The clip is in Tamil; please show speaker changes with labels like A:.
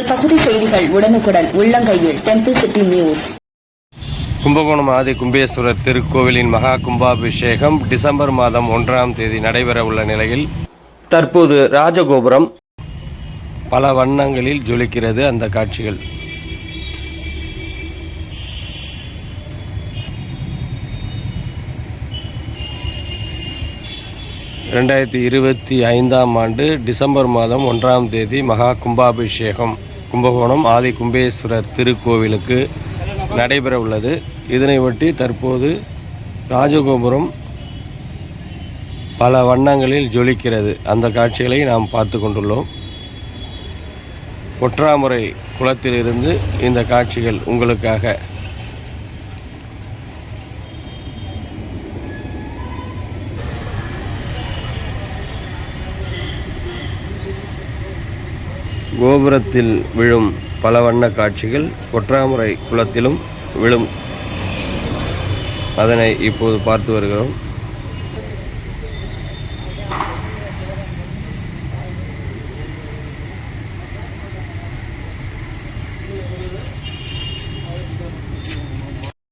A: பகுதி செய்திகள் உடனுக்குடன் உள்ளங்கையில் டெம்பிள் சிட்டி நியூஸ்.
B: கும்பகோணம் ஆதி கும்பேஸ்வரர் திருக்கோவிலின் மகா கும்பாபிஷேகம் டிசம்பர் மாதம் 1ஆம் தேதி நடைபெற உள்ள நிலையில் தற்போது ராஜகோபுரம் பல வண்ணங்களில் ஜொலிக்கிறது. அந்த காட்சிகள் ஆண்டு டிசம்பர் மாதம் 1ஆம் தேதி மகா கும்பாபிஷேகம் கும்பகோணம் ஆதி கும்பேஸ்வரர் திருக்கோவிலுக்கு நடைபெற உள்ளது. இதனை ஒட்டி தற்போது ராஜகோபுரம் பல வண்ணங்களில் ஜொலிக்கிறது. அந்த காட்சிகளை நாம் பார்த்து கொண்டுள்ளோம். ஒற்றாமுறை குளத்திலிருந்து இந்த காட்சிகள் உங்களுக்காக. கோபுரத்தில் விழும் பல வண்ண காட்சிகள் ஒற்றாமுறை குளத்திலும் விழும். அதனை இப்போது பார்த்து வருகிறோம்.